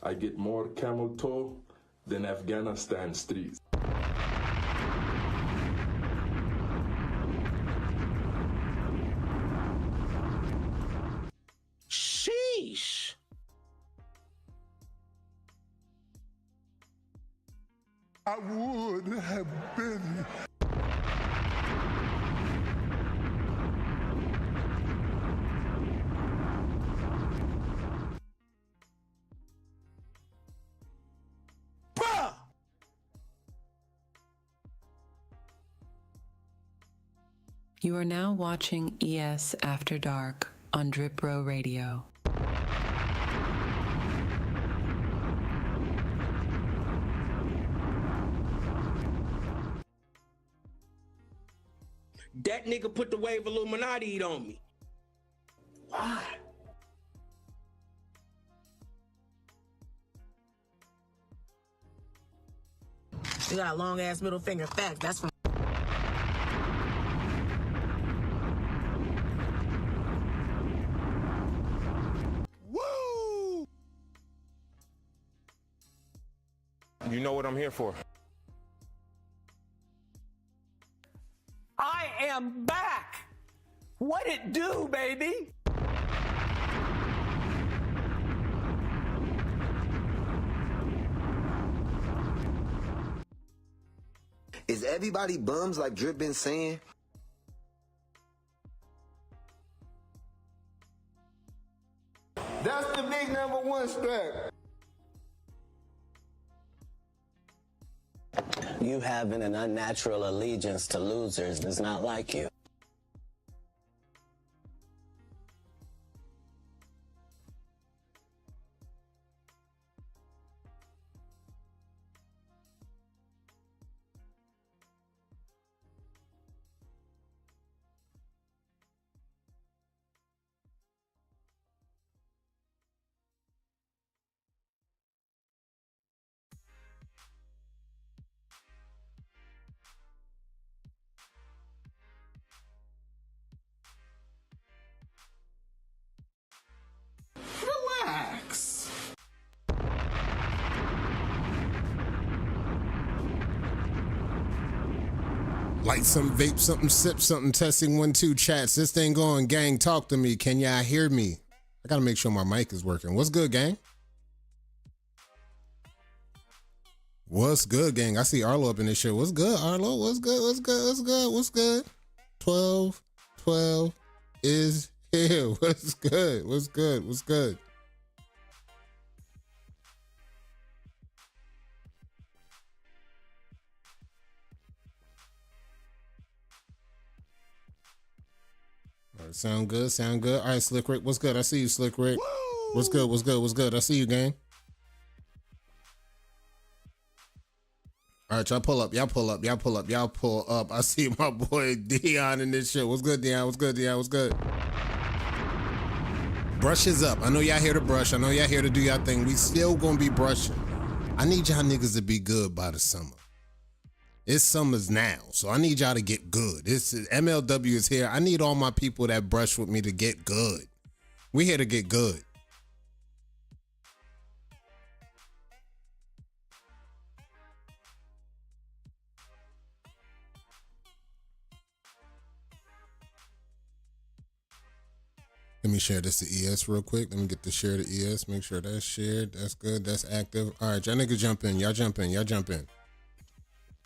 I get more camel toe than Afghanistan streets. Sheesh. I would have been. Bruh! You are now watching ES After Dark on Drip Row Radio. That nigga put the wave Illuminati on me. Why? You got a long ass middle finger. Fact. That's from. Woo! You know what I'm here for. I am back. What it do, baby? Is everybody bums like Drip been saying? That's the big #1 strap. You having an unnatural allegiance to losers does not like you. Relax. Light some, vape something, sip something, testing 1 2 chats. This thing going, gang, talk to me. Can y'all hear me? I gotta make sure my mic is working. What's good, gang? What's good, gang? I see Arlo up in this shit. What's good, Arlo? What's good? What's good? What's good? What's good? 12 is here. What's good? What's good? What's good? All right, sound good, sound good. All right, Slick Rick, what's good? I see you, Slick Rick. Woo! What's good, what's good, what's good? I see you, gang. All right, y'all pull up, y'all pull up, y'all pull up, y'all pull up. I see my boy Dion in this shit. What's good, Dion? What's good, Dion? What's good? Brush is up. I know y'all here to brush. I know y'all here to do y'all thing. We still gonna be brushing. I need y'all niggas to be good by the summer. It's summers now, so I need y'all to get good. MLW is here. I need all my people that brush with me to get good. We here to get good. Let me share this to ES real quick. Let me get the share to ES. Make sure that's shared. That's good. That's active. All right, y'all niggas jump in. Y'all jump in. Y'all jump in.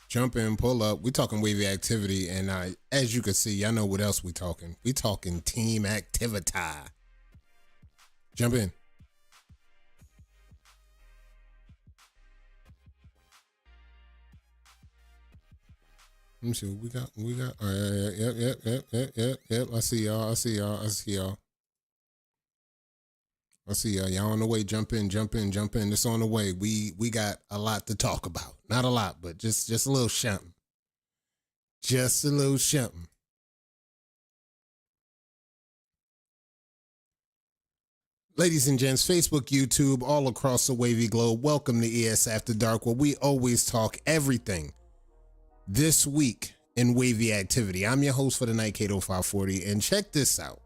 Jump in, pull up. We talking wavy activity, and as you can see, y'all know what else we talking. We talking team activity. Jump in. Let me see what we got. We got. All right, yep. I see y'all. I see y'all. Y'all on the way. Jump in. It's on the way. We got a lot to talk about. Not a lot, but just a little something. Just a little something. Ladies and gents, Facebook, YouTube, all across the wavy globe, welcome to ES After Dark, where we always talk everything this week in wavy activity. I'm your host for the night, KadoTV, and check this out.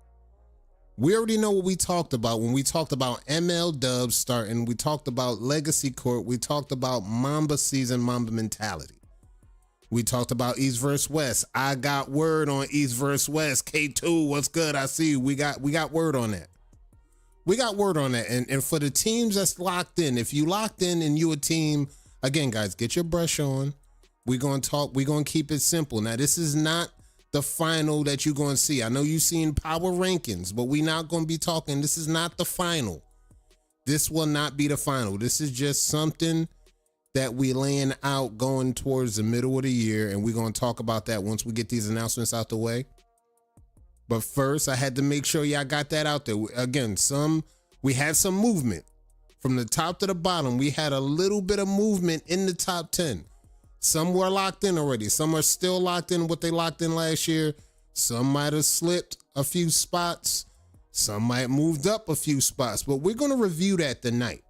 We already know what we talked about when we talked about ML Dubs starting. We talked about Legacy Court. We talked about Mamba season, Mamba mentality. We talked about East versus West. I got word on East versus West. K2, what's good? I see you. We got word on that. We got word on that. And for the teams that's locked in, if you locked in and you a team, again, guys, get your brush on. We're going to talk. We're going to keep it simple. Now, this is not the final that you're going to see. I know you've seen power rankings, but we're not going to be talking. This is not the final. This will not be the final. This is just something that we laying out going towards the middle of the year, and we're going to talk about that once we get these announcements out the way. But first, I had to make sure y'all got that out there. Again, we had some movement from the top to the bottom. We had a little bit of movement in the top 10. Some were locked in already. Some are still locked in what they locked in last year. Some might have slipped a few spots. Some might moved up a few spots, but we're going to review that tonight.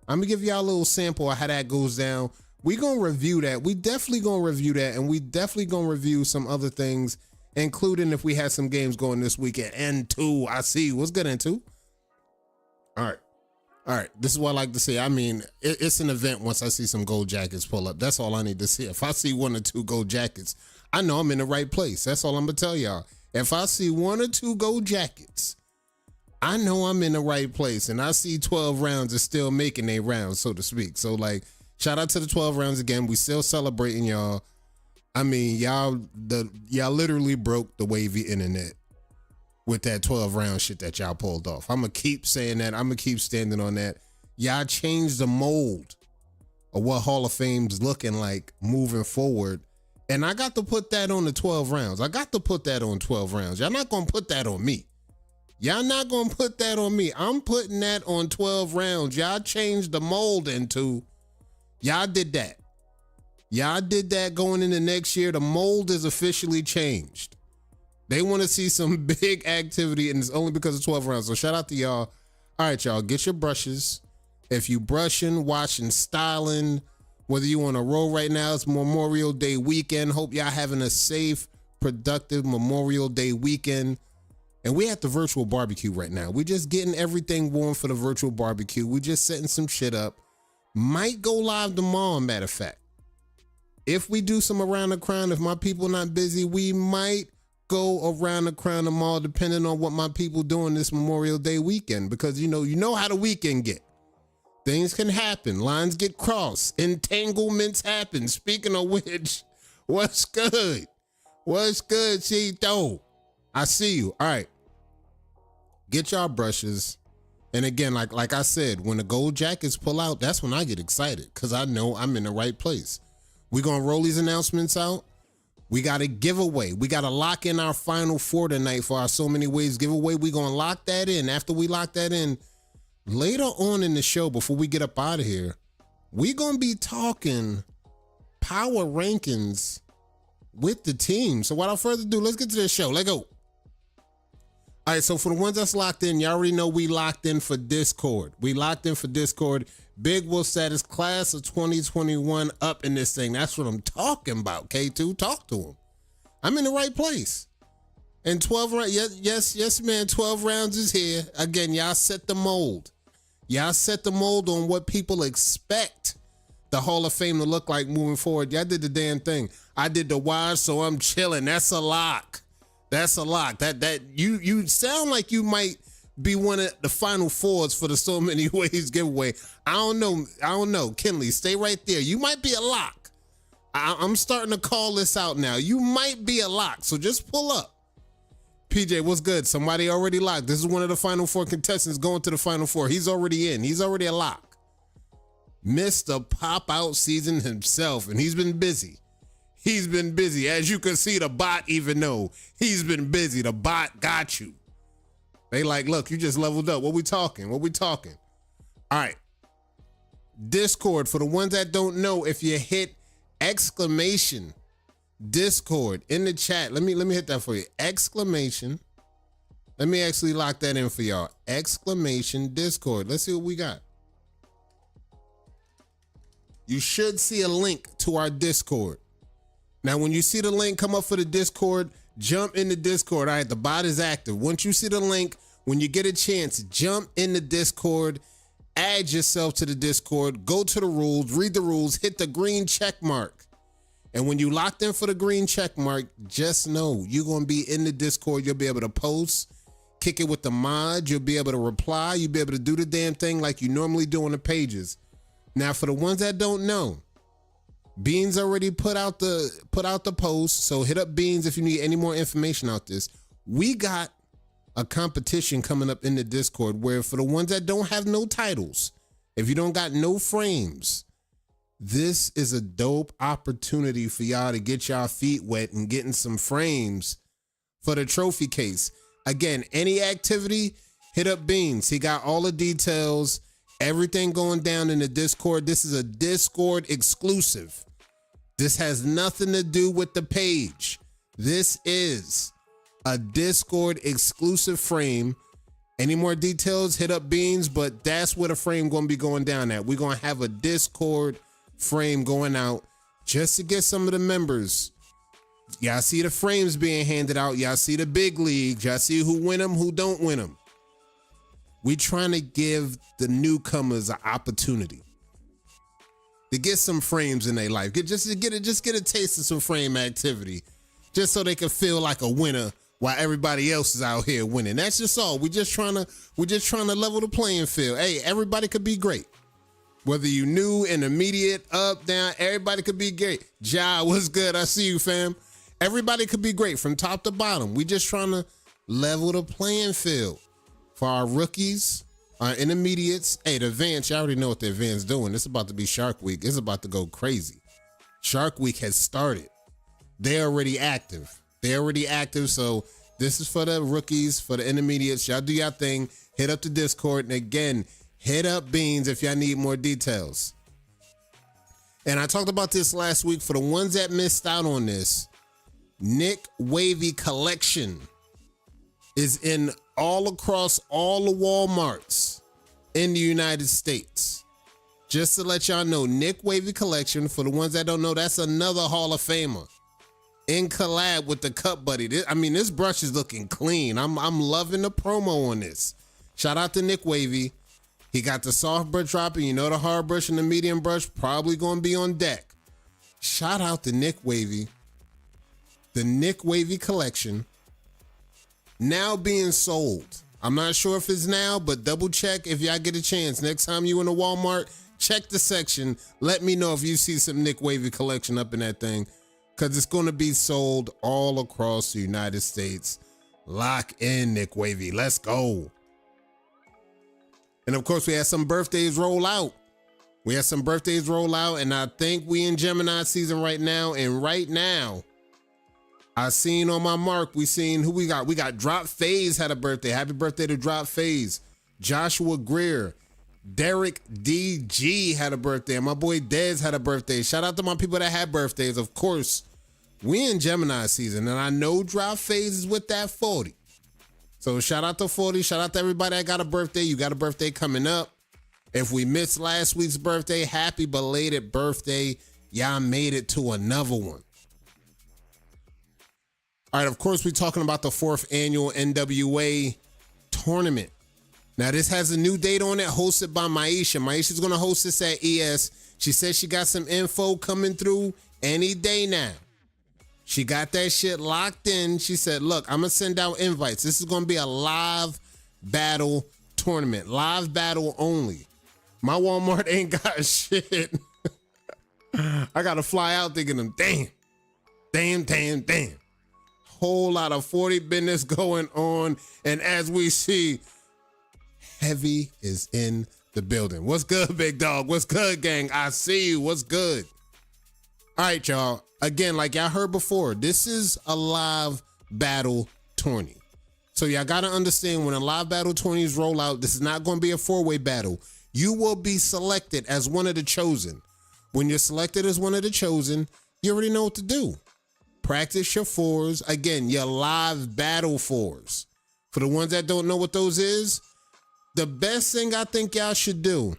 I'm going to give y'all a little sample of how that goes down. We're going to review that. We definitely going to review that, and we definitely going to review some other things, including if we had some games going this week at N2. I see you. What's good, N2? All right. This is what I like to say. I mean, it's an event once I see some gold jackets pull up. That's all I need to see. If I see 1 or 2 gold jackets, I know I'm in the right place. That's all I'm going to tell y'all. If I see 1 or 2 gold jackets, I know I'm in the right place, and I see 12 rounds is still making their rounds, so to speak. So, like, shout out to the 12 rounds again. We still celebrating y'all. I mean, y'all literally broke the wavy internet with that 12 round shit that y'all pulled off. I'm going to keep saying that. I'm going to keep standing on that. Y'all changed the mold of what Hall of Fame's looking like moving forward. And I got to put that on the 12 rounds. I got to put that on 12 rounds. Y'all not going to put that on me. Y'all not going to put that on me. I'm putting that on 12 rounds. Y'all changed the mold into. Y'all did that. Y'all did that going into next year. The mold is officially changed. They want to see some big activity, and it's only because of 12 rounds. So shout out to y'all. All right, y'all, get your brushes. If you brushing, washing, styling, whether you on a roll right now, it's Memorial Day weekend. Hope y'all having a safe, productive Memorial Day weekend. And we at the virtual barbecue right now. We're just getting everything warm for the virtual barbecue. We're just setting some shit up. Might go live tomorrow, matter of fact. If we do some around the crown, if my people not busy, we might go around the crown tomorrow, depending on what my people doing this Memorial Day weekend. Because you know how the weekend get. Things can happen. Lines get crossed. Entanglements happen. Speaking of which, what's good? What's good, Chito? I see you. All right. Get y'all brushes. And again, like I said, when the gold jackets pull out, that's when I get excited because I know I'm in the right place. We're going to roll these announcements out. We got a giveaway. We got to lock in our final 4 tonight for our So Many Ways giveaway. We're going to lock that in. After we lock that in, later on in the show, before we get up out of here, we're going to be talking power rankings with the team. So without further ado, let's get to this show. Let's go. All right, so for the ones that's locked in, y'all already know we locked in for Discord. We locked in for Discord. Big Will status, class of 2021 up in this thing. That's what I'm talking about, K2. Talk to him. I'm in the right place. And 12 rounds, yes, man, 12 rounds is here. Again, y'all set the mold. Y'all set the mold on what people expect the Hall of Fame to look like moving forward. Y'all did the damn thing. I did the wide, so I'm chilling. That's a lock. That's a lock. That you sound like you might be one of the final 4s for the So Many Ways giveaway. I don't know. Kinley, stay right there. You might be a lock. I'm starting to call this out now. You might be a lock, so just pull up. PJ, what's good? Somebody already locked. This is one of the final 4 contestants going to the final 4. He's already in. He's already a lock. Mr. Pop-Out season himself, and he's been busy. He's been busy. As you can see, the bot even know he's been busy. The bot got you. They like, look, you just leveled up. What we talking? All right. Discord, for the ones that don't know, if you hit exclamation Discord in the chat, let me hit that for you. Exclamation. Let me actually lock that in for y'all. Exclamation Discord. Let's see what we got. You should see a link to our Discord. Now, when you see the link come up for the Discord, jump in the Discord. All right, the bot is active. Once you see the link, When you get a chance, jump in the Discord, add yourself to the Discord, go to the rules, read the rules, hit the green check mark. And when you locked in for the green check mark, just know you're going to be in the Discord. You'll be able to post, kick it with the mod. You'll be able to reply. You'll be able to do the damn thing like you normally do on the pages. Now, for the ones that don't know, Beans already put out the post. So hit up Beans if you need any more information out this. We got a competition coming up in the Discord where for the ones that don't have no titles, if you don't got no frames, this is a dope opportunity for y'all to get y'all feet wet and getting some frames for the trophy case. Again, any activity, hit up Beans. He got all the details, everything going down in the Discord. This is a Discord exclusive. This has nothing to do with the page. This is a Discord exclusive frame. Any more details, hit up Beans, but that's where the frame going to be going down at. We're going to have a Discord frame going out just to get some of the members. Y'all see the frames being handed out. Y'all see the big leagues. Y'all see who win them, who don't win them. We trying to give the newcomers an opportunity to get some frames in their life. Just get a taste of some frame activity, just so they can feel like a winner while everybody else is out here winning. That's just all. We're just trying to level the playing field. Hey, everybody could be great. Whether you new, intermediate, up, down, everybody could be great. Ja, what's good? I see you, fam. Everybody could be great from top to bottom. We just trying to level the playing field for our rookies, our intermediates. Hey, the advance, you already know what the advance doing. It's about to be Shark Week. It's about to go crazy. Shark Week has started. They're already active. So this is for the rookies, for the intermediates. Y'all do y'all thing. Hit up the Discord. And again, hit up Beans if y'all need more details. And I talked about this last week. For the ones that missed out on this, Nick Wavy collection is in all across all the Walmarts in the United States. Just to let y'all know, Nick Wavy collection, for the ones that don't know, that's another Hall of Famer in collab with the Cut Buddy. This brush is looking clean. I'm loving the promo on this. Shout out to Nick Wavy. He got the soft brush dropping. You know the hard brush and the medium brush probably going to be on deck. Shout out to Nick Wavy. The Nick Wavy collection now being sold. I'm not sure if it's now, but double check if y'all get a chance. Next time you in a Walmart, check the section. Let me know if you see some Nick Wavy collection up in that thing, because it's going to be sold all across the United States. Lock in, Nick Wavy. Let's go. And of course, we had some birthdays roll out. And I think we in Gemini season right now. And right now, I seen on my mark, we seen who we got. We got Drop Phase had a birthday. Happy birthday to Drop Phase. Joshua Greer. Derek DG had a birthday. And my boy Dez had a birthday. Shout out to my people that had birthdays. Of course, we in Gemini season. And I know Drop Phase is with that 40. So shout out to 40. Shout out to everybody that got a birthday. You got a birthday coming up. If we missed last week's birthday, happy belated birthday. Y'all made it to another one. All right, of course, we're talking about the 4th annual NWA tournament. Now, this has a new date on it, hosted by Maisha. Maisha's going to host this at ES. She says she got some info coming through any day now. She got that shit locked in. She said, look, I'm going to send out invites. This is going to be a live battle tournament. Live battle only. My Walmart ain't got shit. I got to fly out thinking them, damn. Whole lot of 40 business going on. And as we see, Heavy is in the building. What's good, big dog? What's good, gang? I see you. What's good? All right, y'all. Again, like y'all heard before, this is a live battle tourney. So y'all got to understand, when a live battle tourneys roll out, this is not going to be a 4-way battle. You will be selected as one of the chosen. When you're selected as one of the chosen, you already know what to do. Practice your 4s. Again, your live battle 4s. For the ones that don't know what those is, the best thing I think y'all should do,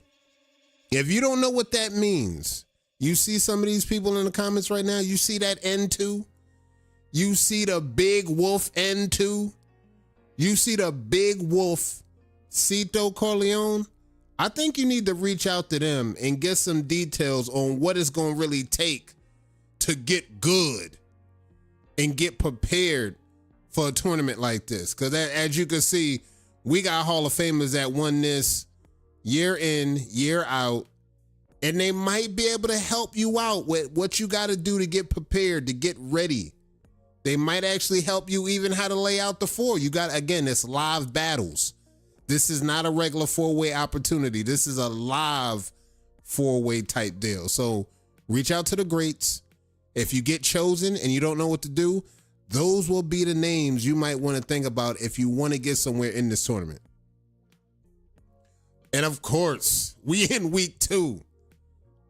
if you don't know what that means, you see some of these people in the comments right now, you see that N2? You see the big wolf N2? You see the big wolf, Cito Corleone? I think you need to reach out to them and get some details on what it's going to really take to get good and get prepared for a tournament like this. Because as you can see, we got Hall of Famers that won this year in, year out, and they might be able to help you out with what you got to do to get prepared, to get ready. They might actually help you even how to lay out the four. You got, again, it's live battles. This is not a regular four-way opportunity. This is a live four-way type deal. So reach out to the greats. If you get chosen and you don't know what to do, those will be the names you might want to think about if you want to get somewhere in this tournament. And of course, we in week 2.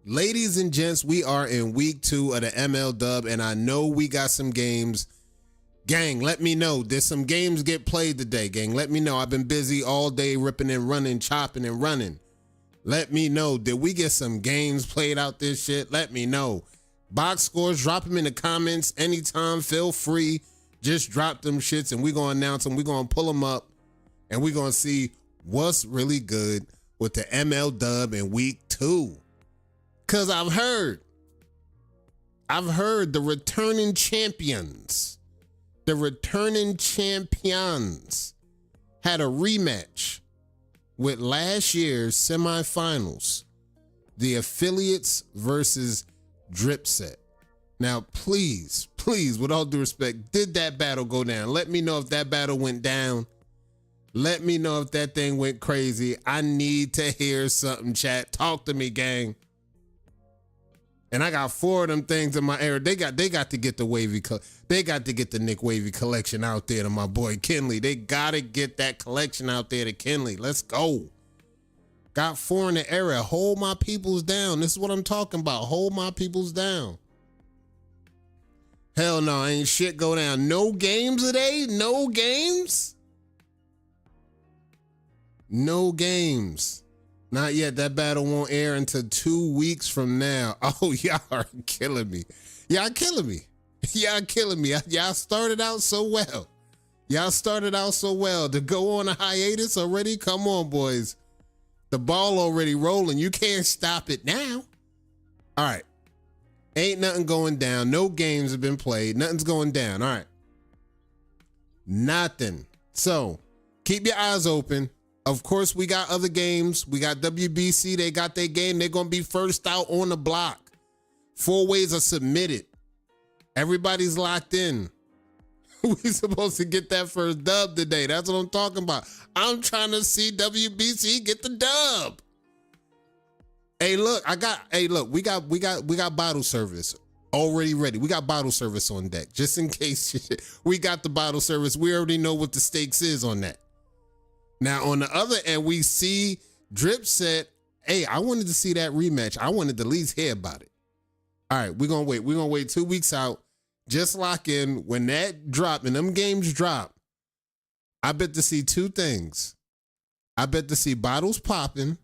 Ladies and gents, we are in week 2 of the ML Dub, and I know we got some games. Gang, let me know. Did some games get played today, gang? Let me know. I've been busy all day ripping and running, chopping and running. Let me know. Did we get some games played out this shit? Let me know. Box scores, drop them in the comments anytime. Feel free. Just drop them shits, and we're going to announce them. We're going to pull them up, and we're going to see what's really good with the ML Dub in week 2. Because I've heard the returning champions had a rematch with last year's semifinals, the affiliates versus Drip Set. Now, please, with all due respect, did that battle go down? Let me know if that battle went down. Let me know if that thing went crazy. I need to hear something, chat. Talk to me, gang. And I got 4 of them things in my area. They got to get the wavy. They got to get the Nick Wavy collection out there to my boy Kinley. They got to get that collection out there to Kinley. Let's go. Got 4 in the area. Hold my peoples down. This is what I'm talking about. Hold my peoples down. Hell no, ain't shit go down. No games today? No games? No games. Not yet. That battle won't air until 2 weeks from now. Oh, y'all are killing me. Y'all killing me. Y'all killing me. Y'all started out so well. Y'all started out so well. To go on a hiatus already? Come on, boys. The ball already rolling. You can't stop it now. All right. Ain't nothing going down. No games have been played. Nothing's going down. All right. Nothing. So keep your eyes open. Of course, we got other games. We got WBC. They got their game. They're going to be first out on the block. 4 ways are submitted. Everybody's locked in. We supposed to get that first dub today. That's what I'm talking about. I'm trying to see WBC get the dub. Hey, look, we got bottle service already ready. We got bottle service on deck. Just in case we got the bottle service. We already know what the stakes is on that. Now, on the other end, we see Drip Set. Hey, I wanted to see that rematch. I wanted to at least hear about it. All right, we're going to wait. We're going to wait 2 weeks out. Just lock in. When that drop and them games drop, I bet to see 2 things. I bet to see bottles popping,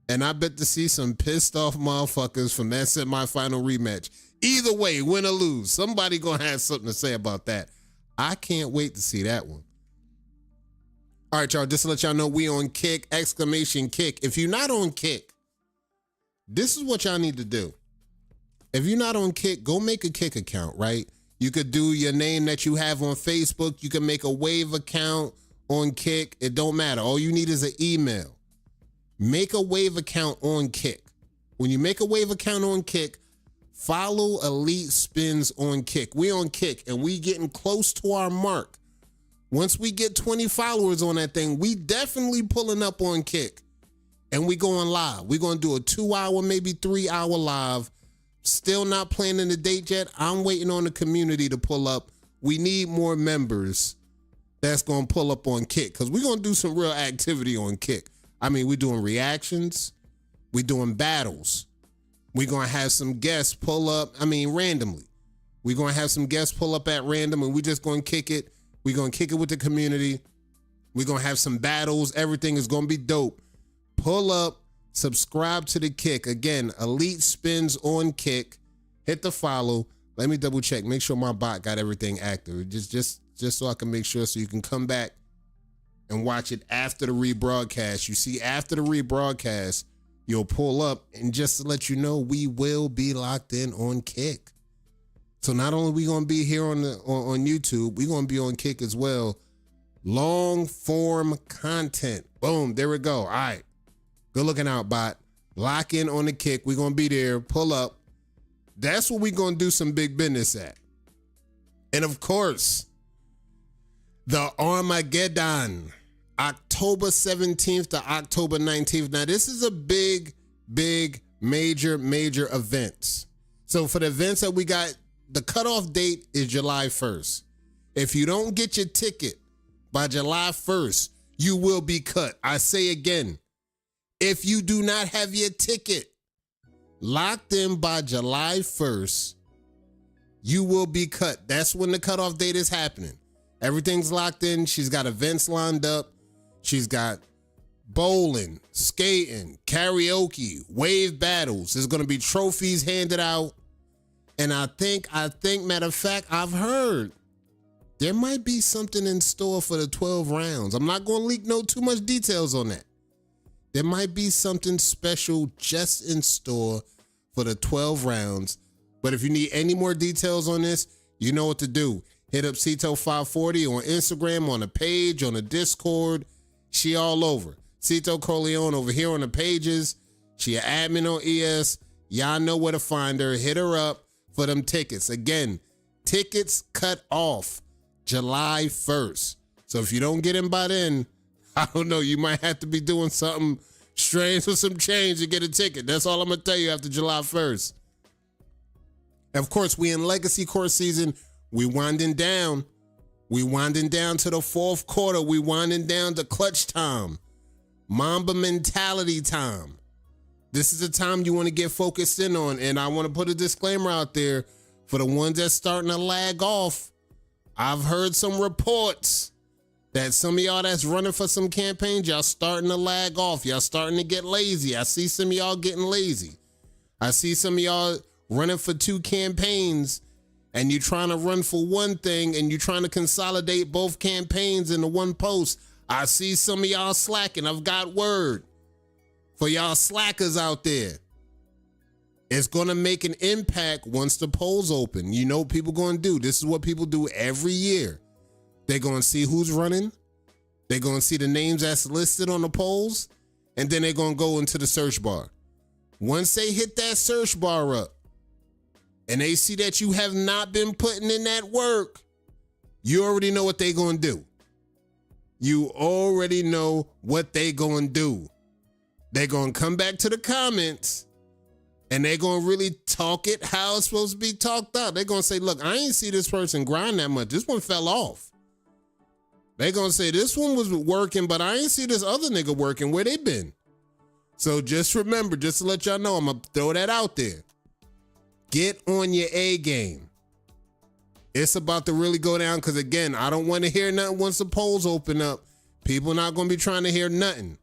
and I bet to see some pissed off motherfuckers from that semifinal rematch. Either way, win or lose, somebody going to have something to say about that. I can't wait to see that one. All right, y'all, just to let y'all know, we on Kick, !Kick. If you're not on Kick, this is what y'all need to do. If you're not on Kick, go make a Kick account, right? You could do your name that you have on Facebook. You can make a Wave account on Kick. It don't matter. All you need is an email. Make a Wave account on Kick. When you make a Wave account on Kick, follow Elite Spins on Kick. We on Kick, and we getting close to our mark. Once we get 20 followers on that thing, we definitely pulling up on Kick. And we going live. We're going to do a 2-hour, maybe 3-hour live. Still not planning the date yet. I'm waiting on the community to pull up. We need more members that's going to pull up on Kick, because we're going to do some real activity on Kick. I mean, we're doing reactions. We're doing battles. We're going to have some guests pull up, randomly. We're going to have some guests pull up at random, and we're just going to kick it. We're going to kick it with the community. We're going to have some battles. Everything is going to be dope. Pull up, subscribe to the Kick. Again, Elite Spins on Kick. Hit the follow. Let me double check. Make sure my bot got everything active. Just so I can make sure, so you can come back and watch it after the rebroadcast. You see, after the rebroadcast, you'll pull up, and just to let you know, we will be locked in on Kick. So not only we gonna be here on YouTube, we gonna be on Kick as well. Long form content. Boom, there we go. All right, good looking out, bot. Lock in on the Kick. We gonna be there. Pull up. That's what we gonna do some big business at. And of course, the Armageddon, October 17th to October 19th. Now, this is a big, major event. So for the events that we got, the cutoff date is July 1st. If you don't get your ticket by July 1st, you will be cut. I say again, if you do not have your ticket locked in by July 1st, you will be cut. That's when the cutoff date is happening. Everything's locked in. She's got events lined up. She's got bowling, skating, karaoke, wave battles. There's going to be trophies handed out. And I think, matter of fact, I've heard there might be something in store for the 12 rounds. I'm not going to leak too much details on that. There might be something special just in store for the 12 rounds. But if you need any more details on this, you know what to do. Hit up Cito540 on Instagram, on the page, on the Discord. She all over. Cito Corleone over here on the pages. She an admin on ES. Y'all know where to find her. Hit her up for them tickets. Again, tickets cut off July 1st. So if you don't get in by then, I don't know, you might have to be doing something strange with some change to get a ticket. That's all I'm going to tell you after July 1st. Of course, we in Legacy Court season. We winding down. We winding down to the fourth quarter. We winding down to clutch time. Mamba mentality time. This is the time you want to get focused in on. And I want to put a disclaimer out there for the ones that's starting to lag off. I've heard some reports that some of y'all that's running for some campaigns, y'all starting to lag off. Y'all starting to get lazy. I see some of y'all getting lazy. I see some of y'all running for 2 campaigns, and you're trying to run for one thing, and you're trying to consolidate both campaigns into one post. I see some of y'all slacking. I've got word for y'all slackers out there. It's going to make an impact once the polls open. You know what people going to do. This is what people do every year. They're going to see who's running. They're going to see the names that's listed on the polls, and then they're going to go into the search bar. Once they hit that search bar up, and they see that you have not been putting in that work, you already know what they're going to do. You already know what they're going to do. They're going to come back to the comments, and they're going to really talk it how it's supposed to be talked out. They're going to say, look, I ain't see this person grind that much. This one fell off. They're going to say, this one was working, but I ain't see this other nigga working. Where they been? So just remember, just to let y'all know, I'm going to throw that out there. Get on your A game. It's about to really go down because, again, I don't want to hear nothing once the polls open up. People not going to be trying to hear nothing.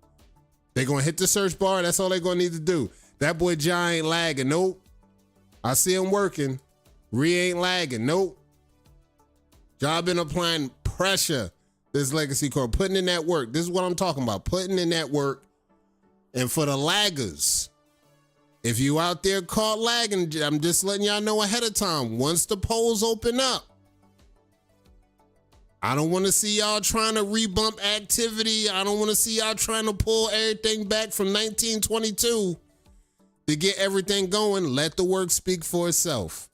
They're going to hit the search bar. That's all they're going to need to do. That boy John ain't lagging. Nope. I see him working. Ree ain't lagging. Nope. John been applying pressure this Legacy Court, putting in that work. This is what I'm talking about, putting in that work. And for the laggers, if you out there caught lagging, I'm just letting y'all know ahead of time. Once the polls open up, I don't want to see y'all trying to rebump activity. I don't want to see y'all trying to pull everything back from 1922 to get everything going. Let the work speak for itself.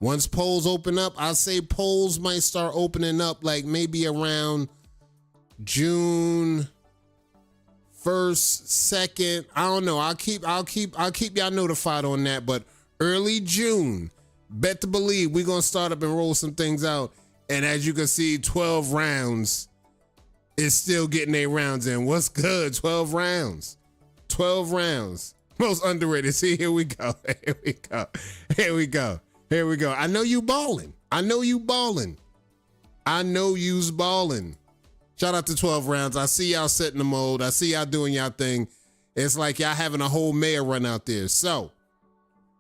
Once polls open up, I say polls might start opening up like maybe around June 1st, 2nd. I don't know. I'll keep y'all notified on that. But early June, bet to believe we're gonna start up and roll some things out. And as you can see, 12 rounds is still getting their rounds in. What's good? 12 rounds. 12 rounds. Most underrated. See, here we go. Here we go. Here we go. Here we go. I know you balling. I know you balling. I know you's balling. Shout out to 12 rounds. I see y'all setting the mode. I see y'all doing y'all thing. It's like y'all having a whole mayor run out there. So,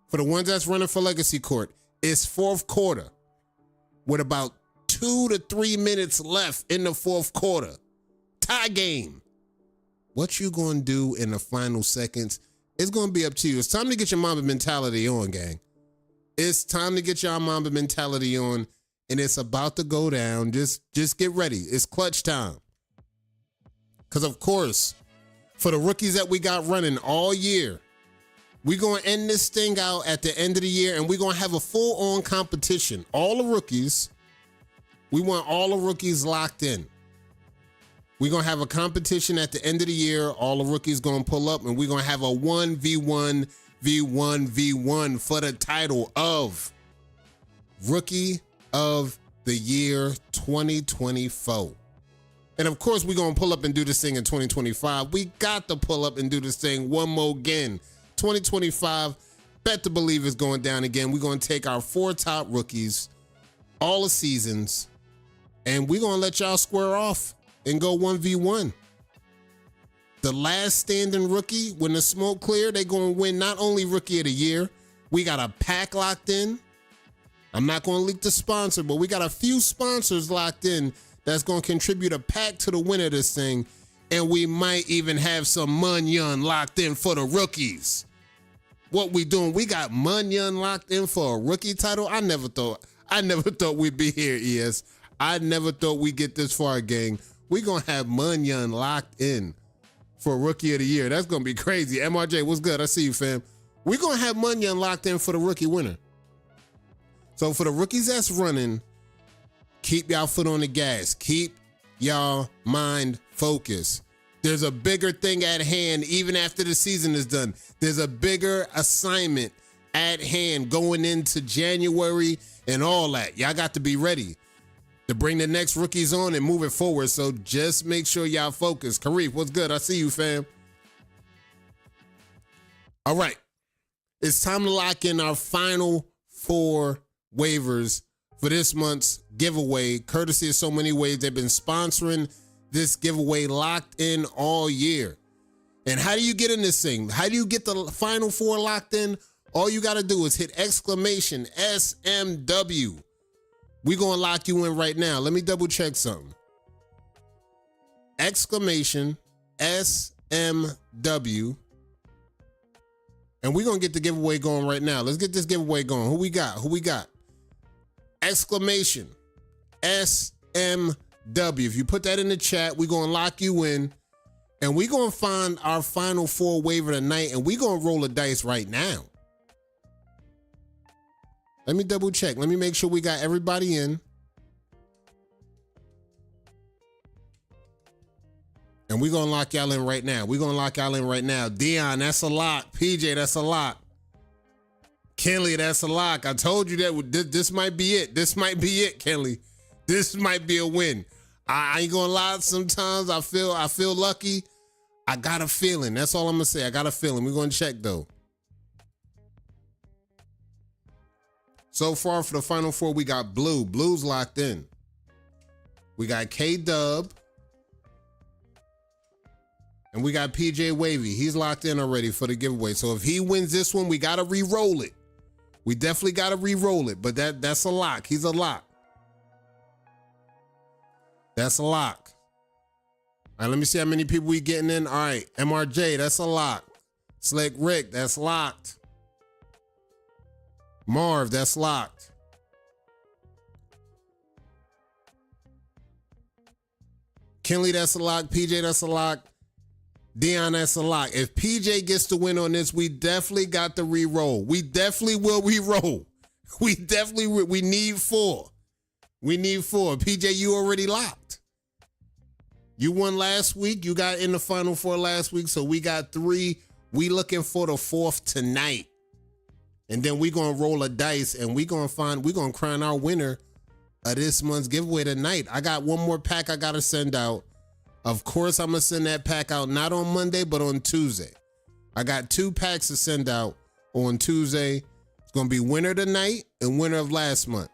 for the ones that's running for Legacy Court, it's fourth quarter with about 2 to 3 minutes left in the fourth quarter. tie game. What you gonna do in the final seconds is gonna be up to you. It's time to get your Mamba mentality on, gang. It's time to get your Mamba mentality on, and it's about to go down. Just get ready. It's clutch time. Because, of course, for the rookies that we got running all year, we're going to end this thing out at the end of the year, and we're going to have a full-on competition. All the rookies, we want all the rookies locked in. We're going to have a competition at the end of the year. All the rookies going to pull up, and we're going to have a 1v1v1v1 for the title of Rookie of the Year 2024. And of course, we're going to pull up and do this thing in 2025. We got to pull up and do this thing one more again. 2025, bet to believe is going down again. We're going to take our 4 top rookies, all the seasons, and we're going to let y'all square off and go 1v1. The last standing rookie, when the smoke clear, they're going to win not only Rookie of the Year, we got a pack locked in. I'm not going to leak the sponsor, but we got a few sponsors locked in that's going to contribute a pack to the winner of this thing. And we might even have some Munyon locked in for the rookies. What we doing? We got Munyon locked in for a rookie title? I never thought we'd be here, ES. I never thought we'd get this far, gang. We going to have Munyon locked in for Rookie of the Year. That's going to be crazy. MRJ, what's good? I see you, fam. We're going to have Munyon locked in for the rookie winner. So for the rookies that's running, keep y'all foot on the gas. Keep y'all mind focused. There's a bigger thing at hand even after the season is done. There's a bigger assignment at hand going into January and all that. Y'all got to be ready to bring the next rookies on and move it forward. So just make sure y'all focus. Kareem, what's good? I see you, fam. All right. It's time to lock in our final 4 waivers for this month's giveaway, courtesy of So Many Waves. They've been sponsoring this giveaway locked in all year. And how do you get in this thing? How do you get the final 4 locked in? All you got to do is hit exclamation SMW. We're going to lock you in right now. Let me double check something. Exclamation SMW. And we're going to get the giveaway going right now. Let's get this giveaway going. Who we got? Exclamation SMW. If you put that in the chat, we're going to lock you in, and we're going to find our final 4 waiver tonight, and we're going to roll a dice right now. Let me double check. Let me make sure we got everybody in. And we're going to lock y'all in right now. Dion, that's a lock. PJ, that's a lock. Kenley, that's a lock. I told you that this might be it. Kenley. This might be a win. I ain't gonna lie. Sometimes I feel lucky. I got a feeling. That's all I'm gonna say. I got a feeling. We're gonna check though. So far for the final 4, we got Blue. Blue's locked in. We got K-Dub. And we got PJ Wavy. He's locked in already for the giveaway. So if he wins this one, we gotta re-roll it. We definitely gotta re-roll it, but that's a lock. He's a lock. That's a lock. All right, let me see how many people we getting in. All right, MRJ, that's a lock. Slick Rick, that's locked. Marv, that's locked. Kenley, that's a lock. PJ, that's a lock. Dion, that's a lock. If PJ gets the win on this, we definitely got to re-roll. We definitely will re-roll. We need 4. We need 4. PJ, you already locked. You won last week. You got in the final 4 last week, so we got 3. We looking for the 4th tonight. And then we gonna roll a dice, and we gonna crown our winner of this month's giveaway tonight. I got one more pack I gotta send out. Of course, I'm gonna send that pack out not on Monday, but on Tuesday. I got 2 packs to send out on Tuesday. It's gonna be winner tonight and winner of last month.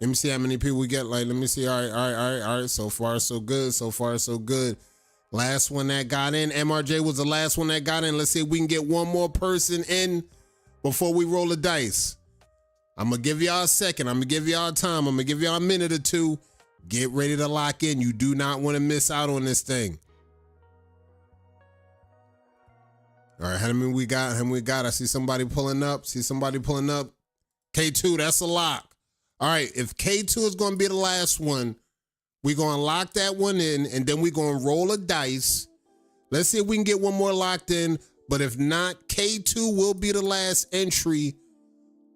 Let me see how many people we get. Let me see. All right. So far, so good. Last one that got in. MRJ was the last one that got in. Let's see if we can get one more person in before we roll the dice. I'm going to give y'all a second. I'm going to give y'all time. I'm going to give y'all a minute or 2. Get ready to lock in. You do not want to miss out on this thing. All right, how many we got? How many we got? I see somebody pulling up. K2, that's a lock. All right, if K2 is going to be the last one, we're going to lock that one in, and then we're going to roll a dice. Let's see if we can get one more locked in. But if not, K2 will be the last entry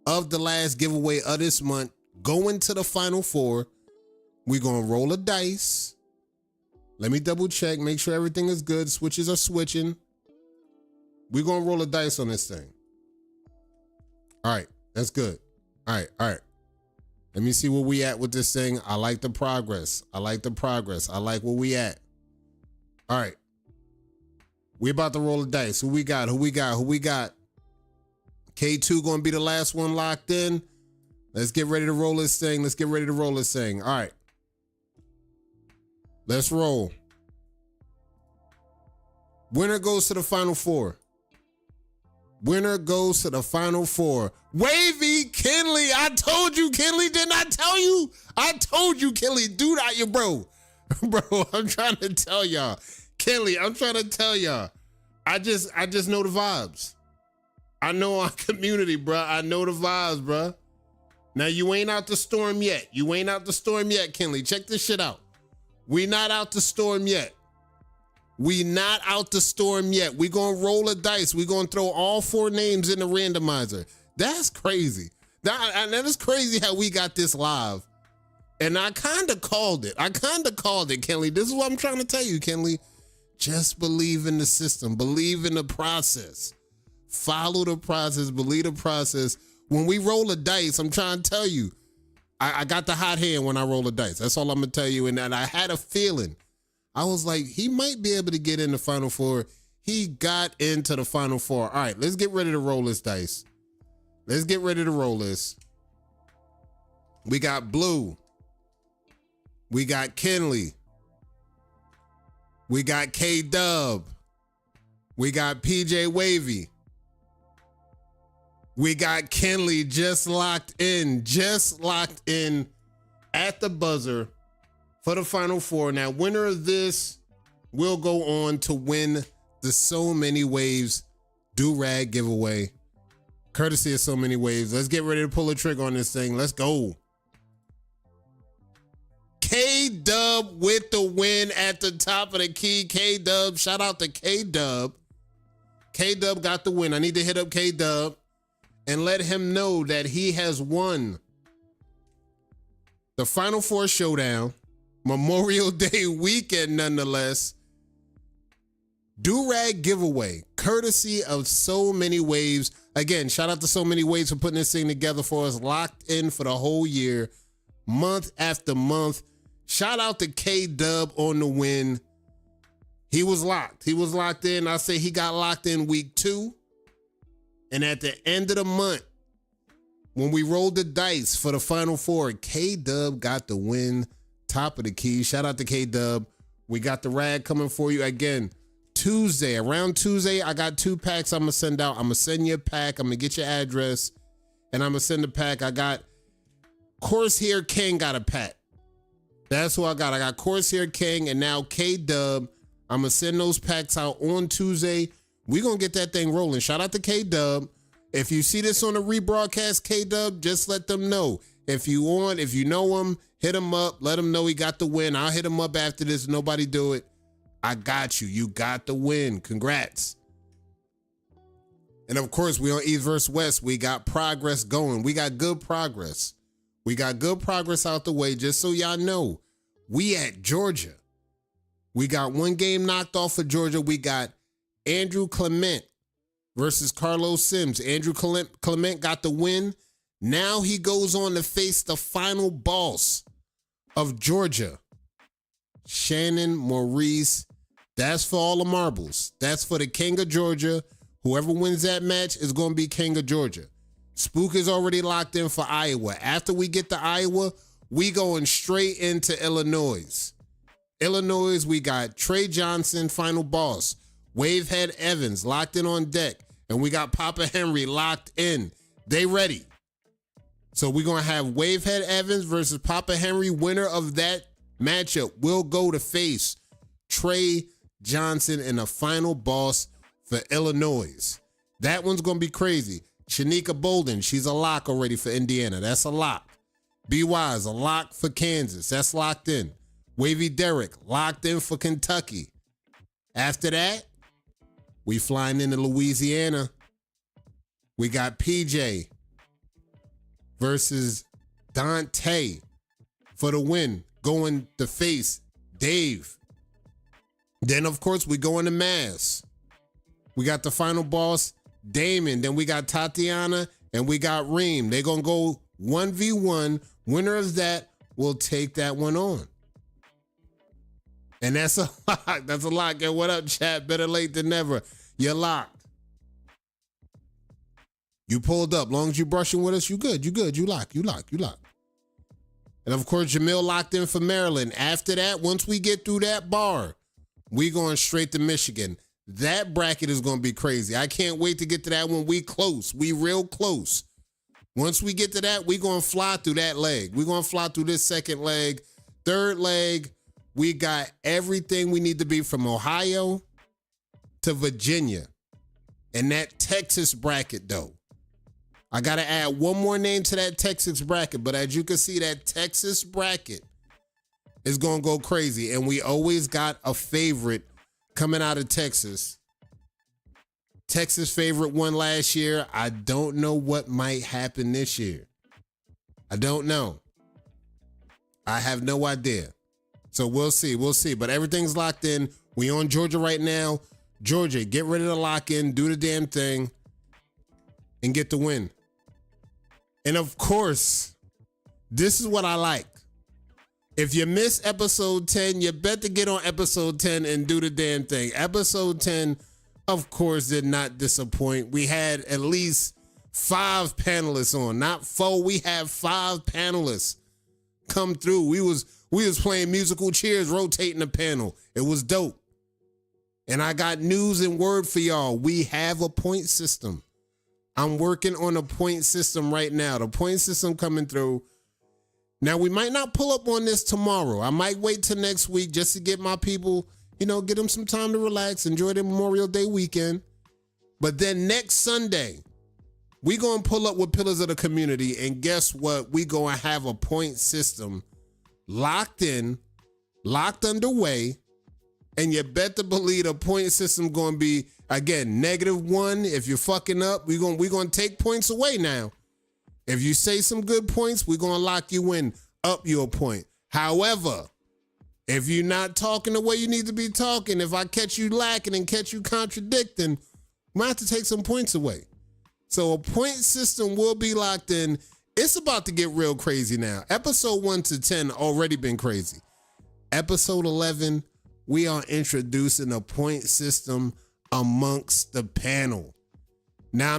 of the last giveaway of this month. Going to the final four. We're going to roll a dice. Let me double check, make sure everything is good. Switches are switching. We're going to roll a dice on this thing. All right, that's good. All right. Let me see where we at with this thing. I like the progress. I like where we at. All right. We about to roll a dice. Who we got? K2 going to be the last one locked in. Let's get ready to roll this thing. All right. Let's roll. Winner goes to the final four. Wavy, Kinley. I told you, Kinley. Didn't I tell you? I told you, Kinley. Dude, bro, I'm trying to tell y'all. Kinley, I'm trying to tell y'all. I just know the vibes. I know our community, bro. I know the vibes, bro. Now, you ain't out the storm yet. Kinley. Check this shit out. We not out the storm yet. We gonna roll a dice. We gonna throw all four names in the randomizer. That's crazy. That is crazy how we got this live. And I kind of called it. Kinley. This is what I'm trying to tell you, Kinley. Just believe in the system. Believe in the process. Follow the process. Believe the process. When we roll a dice, I'm trying to tell you, I got the hot hand when I roll a dice. That's all I'm going to tell you. And I had a feeling. I was like, he might be able to get in the final four. He got into the final four. All right, let's get ready to roll this dice. We got Blue. We got Kinley. We got K-Dub. We got PJ Wavy. We got Kinley just locked in at the buzzer for the final four. Now, winner of this will go on to win the So Many Waves do-rag giveaway, courtesy of So Many Waves. Let's get ready to pull the trigger on this thing. Let's go. K-Dub with the win at the top of the key. K-Dub, shout out to K-Dub. K-Dub got the win. I need to hit up K-Dub and let him know that he has won the Final Four Showdown, Memorial Day weekend nonetheless, do-rag giveaway, courtesy of So Many Waves. Again, shout out to So Many Waves for putting this thing together for us, locked in for the whole year, month after month. Shout out to K-Dub on the win. He was locked in. I say he got locked in week 2. And at the end of the month, when we rolled the dice for the Final Four, K-Dub got the win, top of the key. Shout out to K-Dub. We got the rag coming for you again. Around Tuesday, I got 2 packs I'm going to send out. I'm going to send you a pack. I'm going to get your address, and I'm going to send a pack. I got Corsair King got a pack. That's who I got. I got Corsair King and now K-Dub. I'm going to send those packs out on Tuesday. We're going to get that thing rolling. Shout out to K-Dub. If you see this on a rebroadcast, K-Dub, just let them know. If you know him, hit him up. Let him know he got the win. I'll hit him up after this. Nobody do it. I got you. You got the win. Congrats. And of course, we on East vs. West. We got progress going. We got good progress. Out the way. Just so y'all know, we at Georgia. We got 1 game knocked off for Georgia. We got Andrew Clement versus Carlos Sims. Andrew Clement got the win. Now he goes on to face the final boss of Georgia, Shannon Maurice. That's for all the marbles. That's for the King of Georgia. Whoever wins that match is going to be King of Georgia. Spook is already locked in for Iowa. After we get to Iowa, we going straight into Illinois. We got Trey Johnson, final boss. Wavehead Evans locked in on deck. And we got Papa Henry locked in. They ready. So we're going to have Wavehead Evans versus Papa Henry, winner of that matchup will go to face Trey Johnson in the final boss for Illinois. That one's going to be crazy. Shanika Bolden, she's a lock already for Indiana. That's a lock. B.Y. is a lock for Kansas. That's locked in. Wavy Derrick, locked in for Kentucky. After that, we flying into Louisiana. We got PJ versus Dante for the win, going to face Dave. Then, of course, we go into Mass. We got the final boss, Damon. Then we got Tatiana and we got Reem. They're going to go 1v1. Winner of that will take that one on. And that's a lock. That's a lock. And what up, chat? Better late than never. You're locked. You pulled up. Long as you brushing with us, you good. You good. You lock. You lock. You lock. And of course, Jamil locked in for Maryland. After that, once we get through that bar, we going straight to Michigan. That bracket is going to be crazy. I can't wait to get to that one. We close. We real close. Once we get to that, we going to fly through that leg. We're going to fly through this second leg. Third leg, we got everything we need to be from Ohio to Virginia. And that Texas bracket, though. I got to add one more name to that Texas bracket. But as you can see, that Texas bracket is going to go crazy. And we always got a favorite coming out of Texas. Texas favorite won last year. I don't know what might happen this year. I don't know. I have no idea. So we'll see. We'll see. But everything's locked in. We on Georgia right now. Georgia, get ready to lock in, do the damn thing, and get the win. And of course, this is what I like. If you miss episode 10, you better get on episode 10 and do the damn thing. Episode 10, of course, did not disappoint. We had at least 5 panelists on, not 4. We have 5 panelists come through. We was playing musical chairs, rotating the panel. It was dope. And I got news and word for y'all. We have a point system. I'm working on a point system right now. The point system coming through. Now, we might not pull up on this tomorrow. I might wait till next week just to get my people, get them some time to relax, enjoy their Memorial Day weekend. But then next Sunday, we going to pull up with Pillars of the Community. And guess what? We going to have a point system locked in, locked underway. And you better believe the point system going to be, again, -1. If you're fucking up, we're going to take points away now. If you say some good points, we're going to lock you in, up your point. However, if you're not talking the way you need to be talking, if I catch you lacking and catch you contradicting, we might have to take some points away. So a point system will be locked in. It's about to get real crazy now. Episode 1 to 10 already been crazy. Episode 11, we are introducing a point system amongst the panel. Now,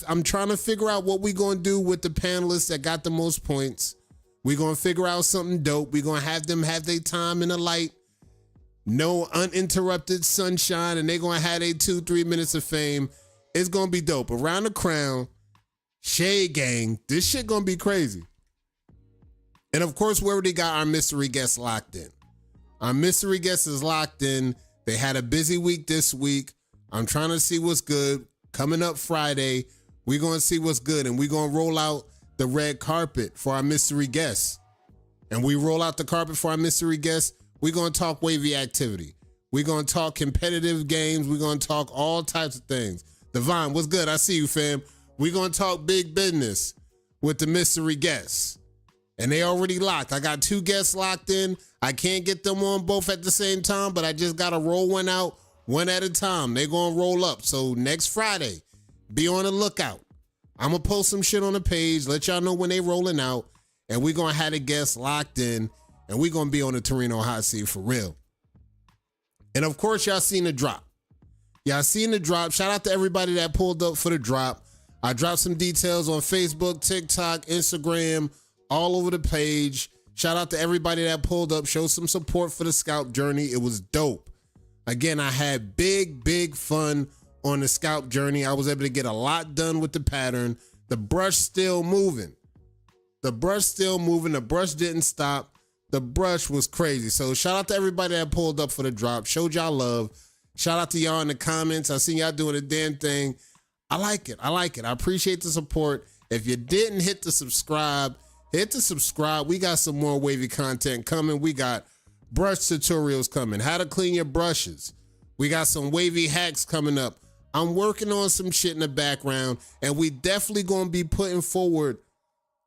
I'm trying to figure out what we're going to do with the panelists that got the most points. We're going to figure out something dope. We're going to have them have their time in the light. No uninterrupted sunshine. And they're going to have their 2-3 minutes of fame. It's going to be dope. Around the Crown, Shade Gang. This shit going to be crazy. And of course, we already got our mystery guest locked in. Our mystery guest is locked in. They had a busy week this week. I'm trying to see what's good. Coming up Friday, we're going to see what's good, and we're going to roll out the red carpet for our mystery guests. And we roll out the carpet for our mystery guests, we're going to talk wavy activity. We're going to talk competitive games. We're going to talk all types of things. Devon, what's good? I see you, fam. We're going to talk big business with the mystery guests. And they already locked. I got 2 guests locked in. I can't get them on both at the same time, but I just got to roll one out. One at a time. They're going to roll up. So next Friday, be on the lookout. I'm going to post some shit on the page, let y'all know when they rolling out, and we're going to have the guests locked in, and we're going to be on the Torino hot seat for real. And of course, y'all seen the drop. Y'all seen the drop. Shout out to everybody that pulled up for the drop. I dropped some details on Facebook, TikTok, Instagram, all over the page. Shout out to everybody that pulled up, showed some support for the scalp journey. It was dope. Again, I had big fun on the scalp journey. I was able to get a lot done with the pattern. The brush still moving. The brush still moving. The brush didn't stop. The brush was crazy. So shout out to everybody that pulled up for the drop. Showed y'all love. Shout out to y'all in the comments. I seen y'all doing the damn thing. I like it. I like it. I appreciate the support. If you didn't hit the subscribe, hit the subscribe. We got some more wavy content coming. We got brush tutorials coming. How to clean your brushes. We got some wavy hacks coming up. I'm working on some shit in the background, and we definitely going to be putting forward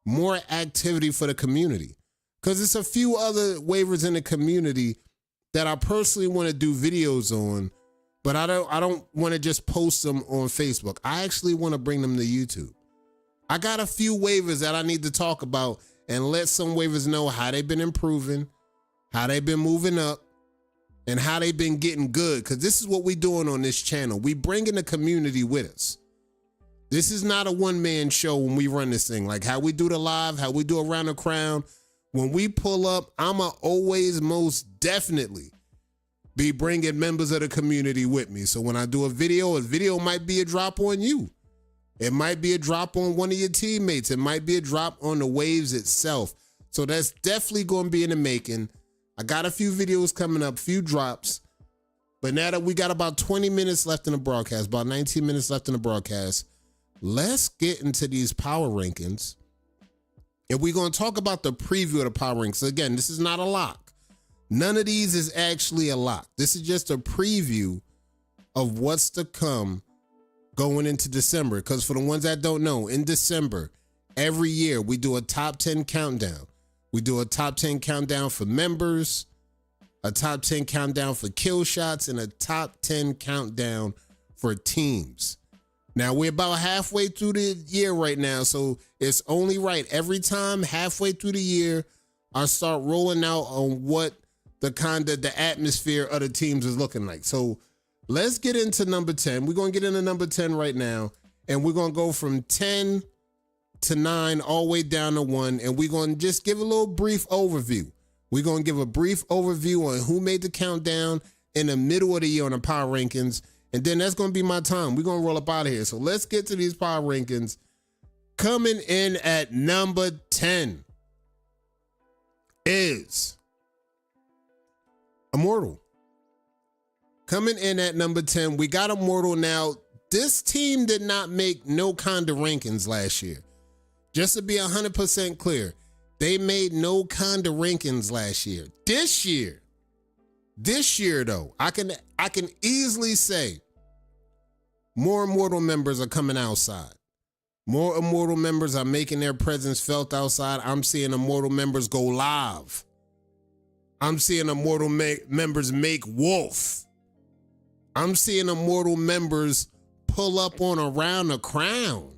more activity for the community. Because there's a few other waivers in the community that I personally want to do videos on, but I don't want to just post them on Facebook. I actually want to bring them to YouTube. I got a few waivers that I need to talk about and let some waivers know how they've been improving, how they've been moving up, and how they've been getting good. Because this is what we doing on this channel. We bringing the community with us. This is not a one-man show when we run this thing. Like how we do the live, how we do Around the Crown. When we pull up, I'ma always most definitely be bringing members of the community with me. So when I do a video might be a drop on you. It might be a drop on one of your teammates. It might be a drop on the waves itself. So that's definitely going to be in the making. I got a few videos coming up, few drops. But now that we got about 20 minutes left in the broadcast, about 19 minutes left in the broadcast, let's get into these power rankings. And we're going to talk about the preview of the power rankings. Again, this is not a lock. None of these is actually a lock. This is just a preview of what's to come going into December. Because for the ones that don't know, in December, every year we do a top 10 countdown. We do a top 10 countdown for members, a top 10 countdown for kill shots, and a top 10 countdown for teams. Now, we're about halfway through the year right now, so it's only right. Every time halfway through the year, I start rolling out on what the atmosphere of the teams is looking like. So let's get into number 10. We're going to get into number 10 right now, and we're going to go from 10 to 9 all the way down to 1, and we're going to just give a little brief overview. We're going to give a brief overview on who made the countdown in the middle of the year on the power rankings, and then that's going to be my time. We're going to roll up out of here. So let's get to these power rankings. Coming in at number 10 is Immortal. Coming in at number 10, we got Immortal. Now, this team did not make no kind of rankings last year. Just to be 100% clear, they made no kind of rankings last year. This year though, I can easily say more Immortal members are coming outside. More Immortal members are making their presence felt outside. I'm seeing Immortal members go live. I'm seeing Immortal members make Wolf. I'm seeing Immortal members pull up on Around the Crown.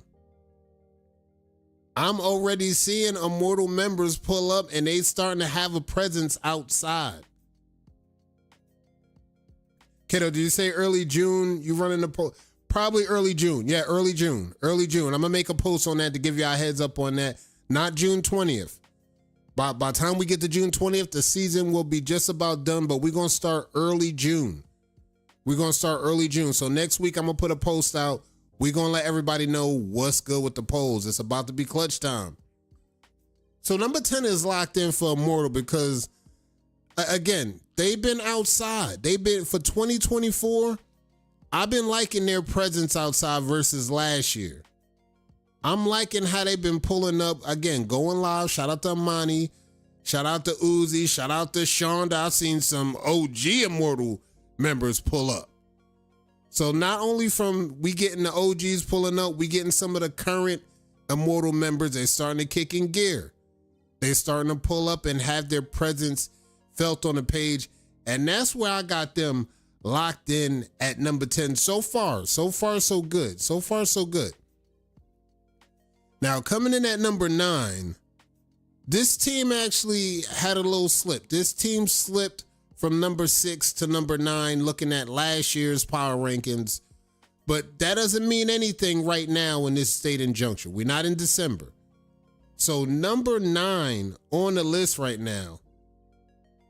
I'm already seeing Immortal members pull up and they starting to have a presence outside. Kiddo, did you say early June? You running the poll? Probably early June. Yeah, early June. Early June. I'm going to make a post on that to give y'all a heads up on that. Not June 20th. By the time we get to June 20th, the season will be just about done, but we're going to start early June. We're going to start early June. So next week, I'm going to put a post out. We're going to let everybody know what's good with the polls. It's about to be clutch time. So number 10 is locked in for Immortal because, again, they've been outside. They've been, for 2024, I've been liking their presence outside versus last year. I'm liking how they've been pulling up, again, going live. Shout out to Amani. Shout out to Uzi. Shout out to Shonda. I've seen some OG Immortal members pull up. So not only from we getting the OGs pulling up, we getting some of the current Immortal members. They're starting to kick in gear. They're starting to pull up and have their presence felt on the page. And that's where I got them locked in at number 10 so far. So far, so good. So far, so good. Now, coming in at number 9, this team actually had a little slip. This team slipped from number 6 to number 9, looking at last year's power rankings. But that doesn't mean anything right now in this state and juncture. We're not in December. So number 9 on the list right now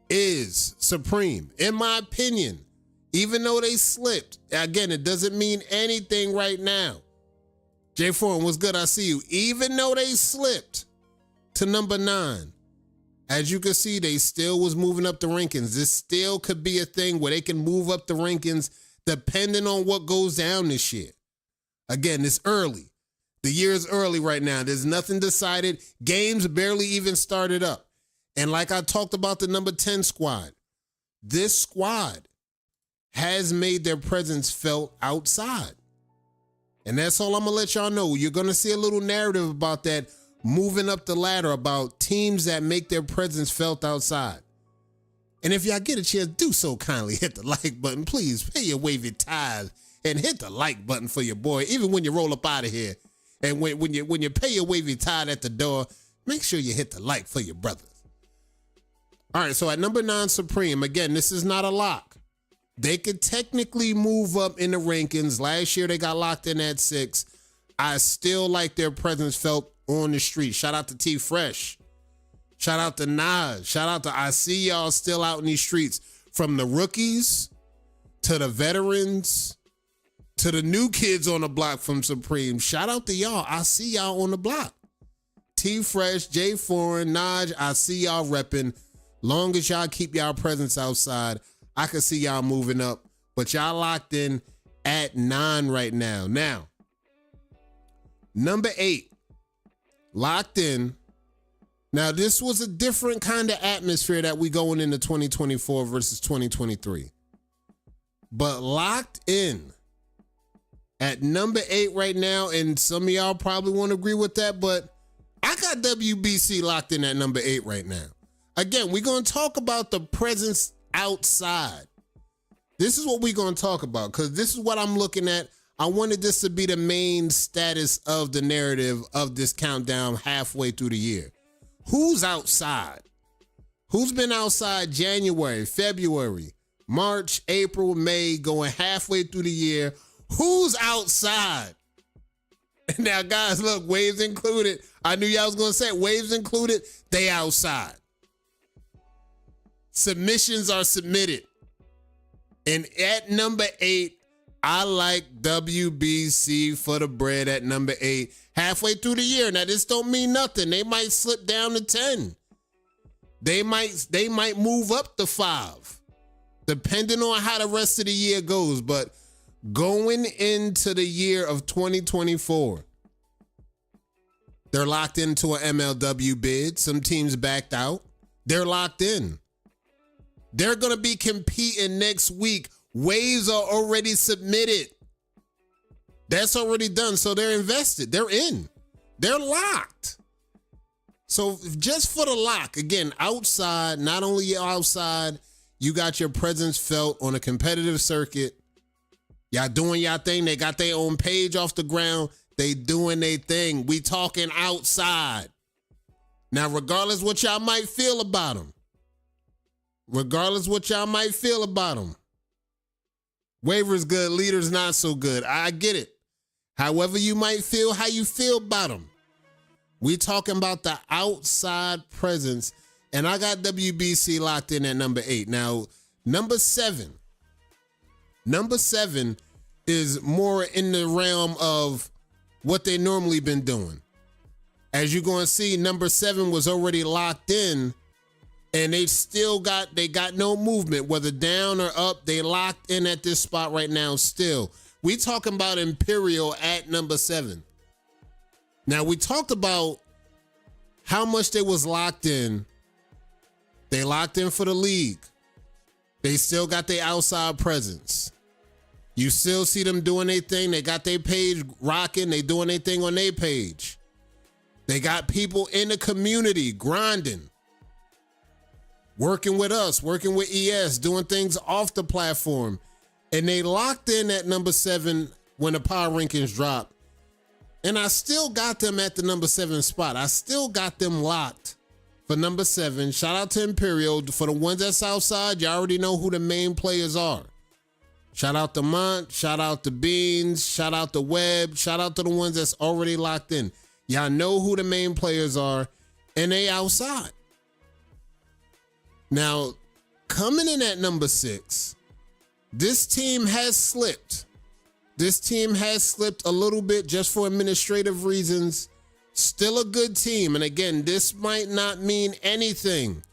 is Supreme. In my opinion, even though they slipped, again, it doesn't mean anything right now. Jay Foreign, what's good? I see you. Even though they slipped to number 9, As you can see, they still was moving up the rankings. This still could be a thing where they can move up the rankings depending on what goes down this year. Again, it's early. The year is early right now. There's nothing decided. Games barely even started up. And like I talked about the number 10 squad, this squad has made their presence felt outside. And that's all I'm going to let y'all know. You're going to see a little narrative about that moving up the ladder, about teams that make their presence felt outside. And if y'all get a chance, do so kindly hit the like button. Please pay your wavy tithe and hit the like button for your boy, even when you roll up out of here. And when you pay your wavy tithe at the door, make sure you hit the like for your brothers. All right, so at number 9, Supreme, again, this is not a lock. They could technically move up in the rankings. Last year, they got locked in at 6. I still like their presence felt on the street. Shout out to T Fresh. Shout out to Nas. Shout out to I see y'all still out in these streets. From the rookies to the veterans to the new kids on the block from Supreme. Shout out to y'all. I see y'all on the block. T Fresh, J Foreign, Naj, I see y'all repping. Long as y'all keep y'all presence outside, I can see y'all moving up. But y'all locked in at 9 right now. Now, number 8, locked in. Now, this was a different kind of atmosphere that we going into 2024 versus 2023. But locked in at number 8 right now, and some of y'all probably won't agree with that, but I got WBC locked in at number 8 right now. Again, we're going to talk about the presence outside. This is what we're going to talk about, because this is what I'm looking at. I wanted this to be the main status of the narrative of this countdown halfway through the year. Who's outside? Who's been outside January, February, March, April, May, going halfway through the year? Who's outside? Now, guys, look, Waves included. I knew y'all was going to say it. Waves included, they outside. Submissions are submitted. And at number 8, I like WBC for the bread at number 8. Halfway through the year. Now, this don't mean nothing. They might slip down to 10. They might move up to 5, depending on how the rest of the year goes. But going into the year of 2024, they're locked into an MLW bid. Some teams backed out. They're locked in. They're going to be competing next week. Waves are already submitted. That's already done. So they're invested. They're in. They're locked. So just for the lock, again, outside, not only you're outside, you got your presence felt on a competitive circuit. Y'all doing y'all thing. They got their own page off the ground. They doing their thing. We talking outside. Now, regardless what y'all might feel about them, Waver's good, leader's not so good. I get it. However you might feel, how you feel about them. We talking about the outside presence, and I got WBC locked in at number 8. Now, number 7 is more in the realm of what they normally been doing. As you're going to see, number 7 was already locked in, and they got no movement, whether down or up. They locked in at this spot right now still. We talking about Imperial at number 7. Now, we talked about how much they was locked in. They locked in for the league. They still got their outside presence. You still see them doing their thing. They got their page rocking. They doing their thing on their page. They got people in the community grinding, working with us, working with ES, doing things off the platform. And they locked in at number 7 when the power rankings dropped. And I still got them at the number 7 spot. I still got them locked for number 7. Shout out to Imperial. For the ones that's outside, you already know who the main players are. Shout out to Mont, shout out to Beans, shout out to Webb, shout out to the ones that's already locked in. Y'all know who the main players are, and they outside. Now, coming in at number 6, this team has slipped. This team has slipped a little bit just for administrative reasons. Still a good team. And again, this might not mean anything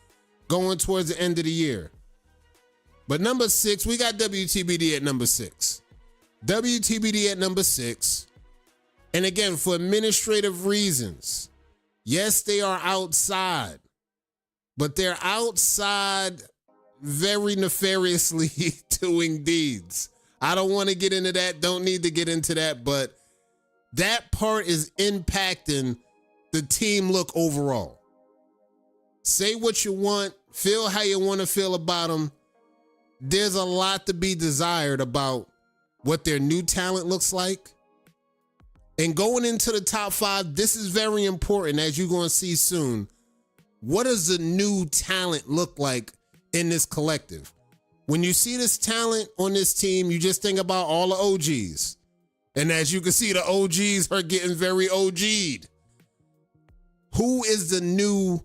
going towards the end of the year. But number 6, we got WTBD at number 6. WTBD at number 6. And again, for administrative reasons, yes, they are outside, but they're outside very nefariously doing deeds. I don't want to get into that. Don't need to get into that, but that part is impacting the team look overall. Say what you want, feel how you want to feel about them. There's a lot to be desired about what their new talent looks like. And going into the top 5, this is very important, as you're going to see soon. What does the new talent look like in this collective? When you see this talent on this team, you just think about all the OGs. And as you can see, the OGs are getting very OG'd. Who is the new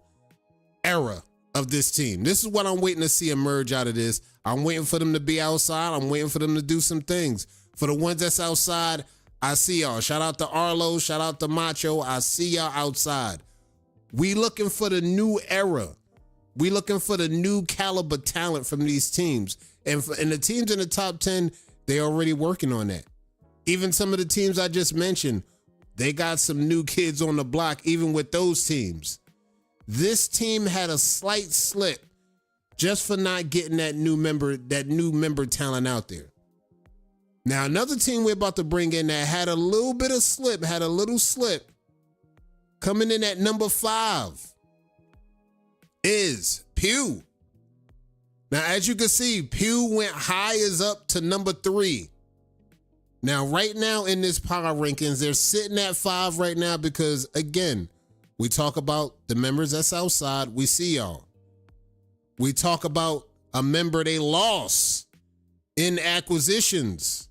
era of this team? This is what I'm waiting to see emerge out of this. I'm waiting for them to be outside. I'm waiting for them to do some things. For the ones that's outside, I see y'all. Shout out to Arlo. Shout out to Macho. I see y'all outside. We looking for the new era. We looking for the new caliber talent from these teams. And the teams in the top 10, they already working on that. Even some of the teams I just mentioned, they got some new kids on the block, even with those teams. This team had a slight slip just for not getting that new member talent out there. Now, another team we're about to bring in that had a little bit of slip, coming in at number 5 is Pew. Now, as you can see, Pew went high as up to number 3. Now, right now in this power rankings, they're sitting at 5 right now because, again, we talk about the members that's outside. We see y'all. We talk about a member they lost in acquisitions.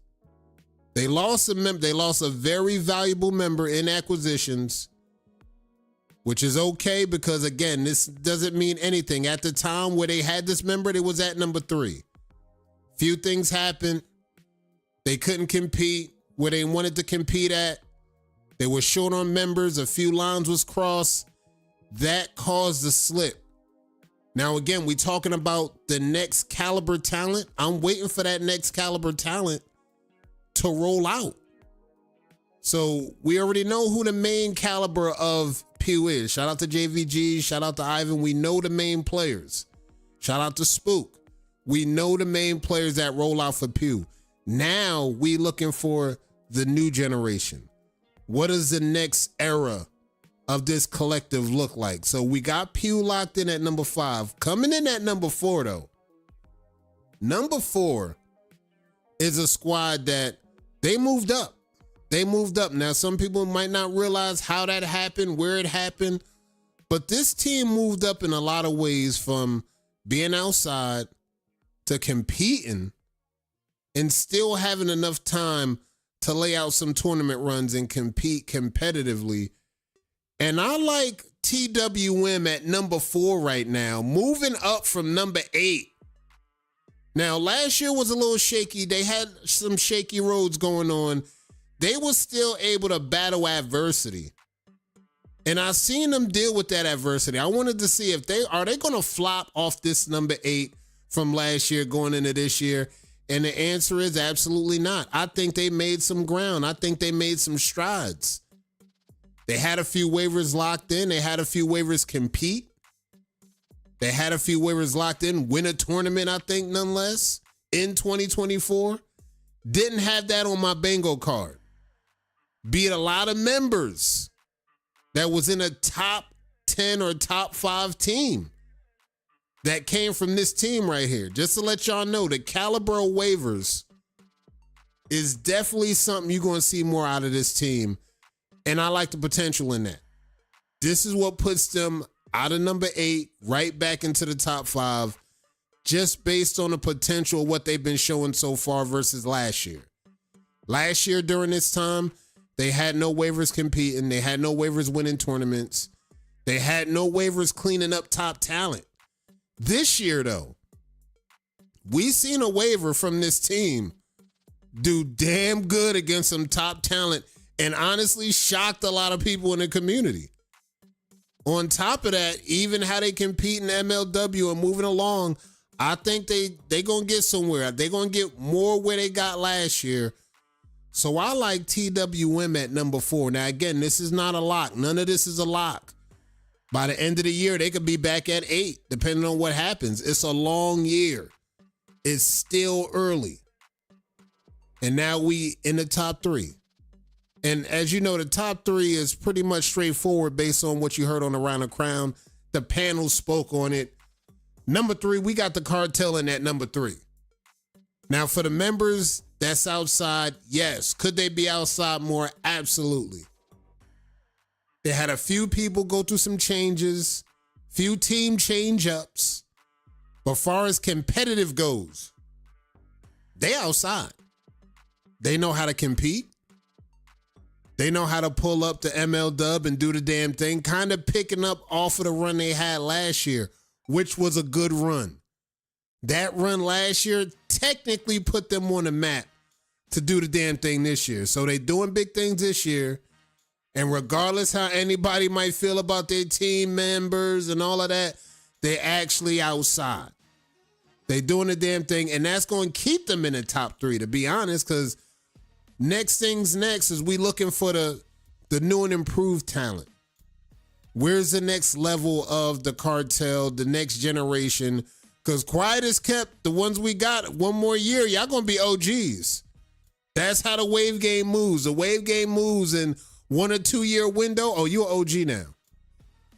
They lost a very valuable member in acquisitions, which is okay because, again, this doesn't mean anything. At the time where they had this member, they was at number 3. Few things happened. They couldn't compete where they wanted to compete at. They were short on members. A few lines was crossed. That caused the slip. Now, again, we talking about the next caliber talent. I'm waiting for that next caliber talent to roll out. So we already know who the main caliber of Pew is. Shout out to JVG. Shout out to Ivan. We know the main players. Shout out to Spook. We know the main players that roll out for Pew. Now we looking for the new generation. What does the next era of this collective look like? So we got Pew locked in at number 5. Coming in at number 4, though. Number 4 is a squad that they moved up. They moved up. Now, some people might not realize how that happened, where it happened, but this team moved up in a lot of ways from being outside to competing and still having enough time to lay out some tournament runs and compete competitively. And I like TWM at number 4 right now, moving up from number 8. Now, last year was a little shaky. They had some shaky roads going on. They were still able to battle adversity. And I seen them deal with that adversity. I wanted to see if are they going to flop off this number 8 from last year going into this year? And the answer is absolutely not. I think they made some ground. I think they made some strides. They had a few waivers locked in. They had a few waivers compete. They had a few waivers locked in, win a tournament, I think, nonetheless, in 2024. Didn't have that on my bingo card. Beat a lot of members that was in a top 10 or top 5 team that came from this team right here. Just to let y'all know, the caliber of waivers is definitely something you're going to see more out of this team. And I like the potential in that. This is what puts them out of number 8, right back into the top 5, just based on the potential of what they've been showing so far versus last year. Last year during this time, they had no waivers competing. They had no waivers winning tournaments. They had no waivers cleaning up top talent. This year, though, we seen a waiver from this team do damn good against some top talent and honestly shocked a lot of people in the community. On top of that, even how they compete in MLW and moving along, I think they going to get somewhere. They're going to get more where they got last year. So I like TWM at number 4. Now, again, this is not a lock. None of this is a lock. By the end of the year, they could be back at 8, depending on what happens. It's a long year. It's still early. And now we in the top 3. And as you know, the top 3 is pretty much straightforward based on what you heard on Around the Crown. The panel spoke on it. Number 3, we got the Cartel in at number 3. Now, for the members that's outside, yes. Could they be outside more? Absolutely. They had a few people go through some changes, few team change-ups. But far as competitive goes, they outside. They know how to compete. They know how to pull up the ML and do the damn thing, kind of picking up off of the run they had last year, which was a good run. That run last year technically put them on the map to do the damn thing this year. So they doing big things this year. And regardless how anybody might feel about their team members and all of that, they actually outside. They doing the damn thing, and that's going to keep them in the top 3, to be honest, because next things next is we looking for the new and improved talent. Where's the next level of the Cartel, the next generation? Because quiet is kept, the ones we got, one more year, y'all going to be OGs. That's how the wave game moves. The wave game moves in 1 or 2 year window. Oh, you're OG now.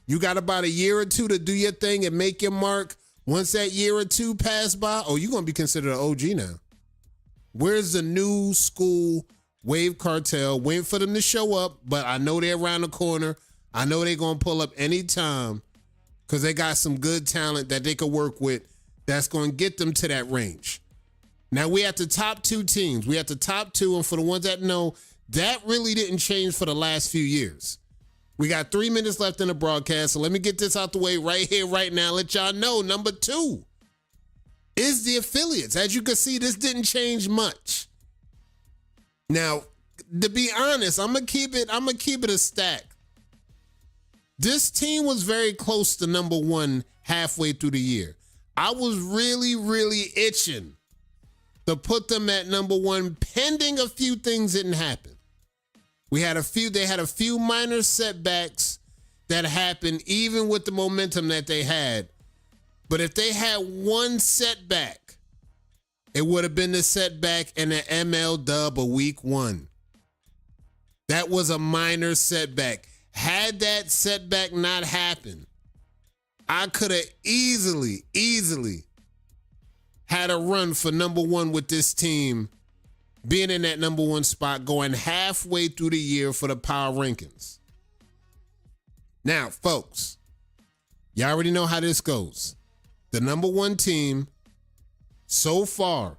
You got about a year or 2 to do your thing and make your mark. Once that year or 2 pass by, oh, you're going to be considered an OG now. Where's the new school Wave Cartel? Waiting for them to show up, but I know they're around the corner. I know they're going to pull up anytime because they got some good talent that they could work with that's going to get them to that range. Now, we at the top 2 teams. We at the top 2, and for the ones that know, that really didn't change for the last few years. We got 3 minutes left in the broadcast, so let me get this out the way right here, right now. Let y'all know, number 2 is the affiliates. As you can see, this didn't change much. Now, to be honest, I'm gonna keep it a stack. This team was very close to number 1 halfway through the year. I was really, really itching to put them at number 1, pending a few things didn't happen. They had a few minor setbacks that happened even with the momentum that they had. But if they had one setback, it would have been the setback in the ML Dub of week 1. That was a minor setback. Had that setback not happened, I could have easily had a run for number 1 with this team, being in that number 1 spot, going halfway through the year for the power rankings. Now, folks, y'all already know how this goes. The number 1 team so far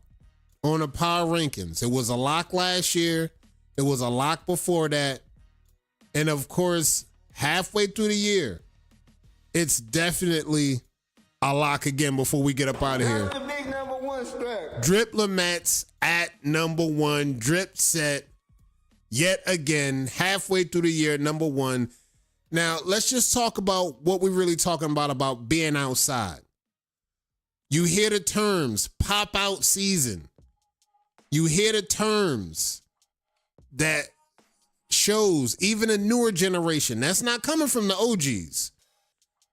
on the power rankings, it was a lock last year. It was a lock before that. And of course, halfway through the year, it's definitely a lock again before we get up out of here. That's the big number 1 strap. Drip Lamette's at number 1. Drip set yet again halfway through the year, number 1. Now, let's just talk about what we're really talking about being outside. You hear the terms, pop out season. You hear the terms that shows even a newer generation. That's not coming from the OGs.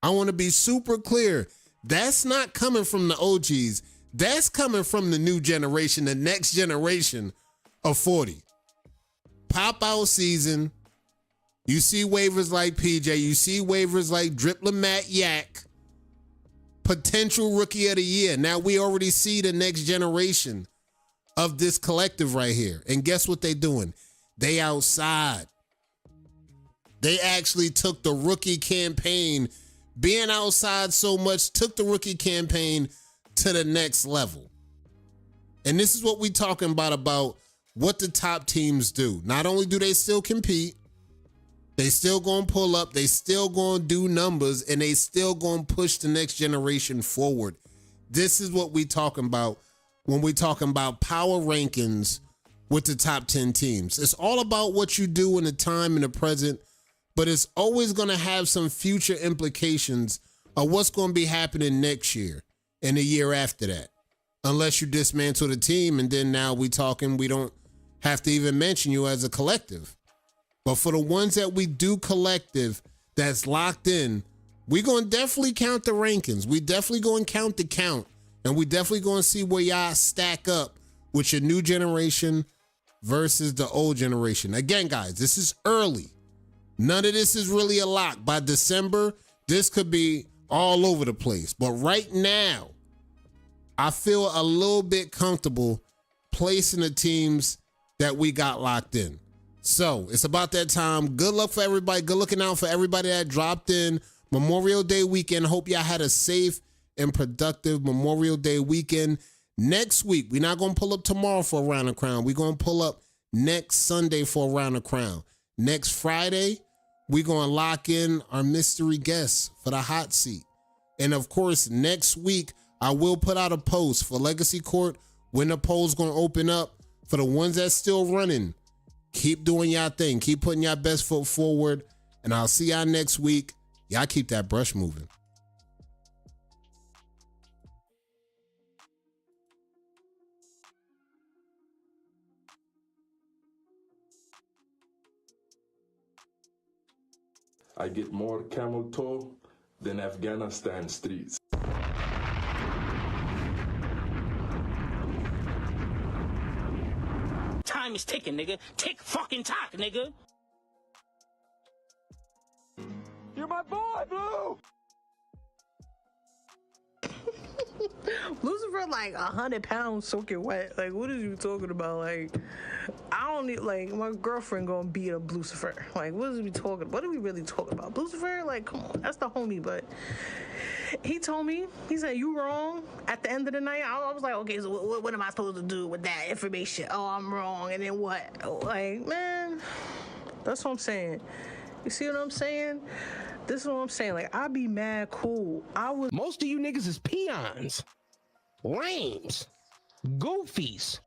I want to be super clear. That's not coming from the OGs. That's coming from the new generation, the next generation of 40. Pop out season. You see waivers like PJ. You see waivers like Drip Lamette Yak. Potential rookie of the year. Now we already see the next generation of this collective right here. And guess what they doing? They outside. They actually took the rookie campaign. Being outside so much took the rookie campaign to the next level. And this is what we talking about what the top teams do. Not only do they still compete, they still gonna pull up, they still gonna do numbers, and they still gonna push the next generation forward. This is what we talking about when we talking about power rankings with the top 10 teams. It's all about what you do in the time in the present, but it's always going to have some future implications of what's going to be happening next year and the year after that. Unless you dismantle the team, and then now we don't have to even mention you as a collective. But for the ones that we do collective that's locked in, we're going to definitely count the rankings. We definitely going to count the count, and we definitely going to see where y'all stack up with your new generation versus the old generation. Again, guys, this is early. None of this is really a lock. By December, this could be all over the place. But right now, I feel a little bit comfortable placing the teams that we got locked in. So it's about that time. Good luck for everybody. Good looking out for everybody that dropped in. Memorial Day weekend. Hope y'all had a safe and productive Memorial Day weekend. Next week, we're not going to pull up tomorrow for a Round of Crown. We're going to pull up next Sunday for a Round of Crown. Next Friday, we're going to lock in our mystery guests for the hot seat. And of course, next week, I will put out a post for Legacy Court when the poll's going to open up. For the ones that's still running, keep doing y'all thing. Keep putting y'all best foot forward. And I'll see y'all next week. Y'all keep that brush moving. I get more camel toe than Afghanistan streets. Time is ticking, nigga. Tick fucking tock, nigga. You're my boy, Blue. Lucifer like 100 pounds soaking wet. Like, what is you talking about? Like, I don't need, like, my girlfriend gonna beat up Lucifer. Like, what is we talking? What are we really talking about? Lucifer, like, come on, that's the homie. But he told me, he said, you wrong. At the end of the night, I was like, okay, so what am I supposed to do with that information? Oh, I'm wrong, and then what? Like, man, that's what I'm saying. You see what I'm saying? This is what I'm saying. Like, I be mad cool. Most of you niggas is peons, lames, goofies.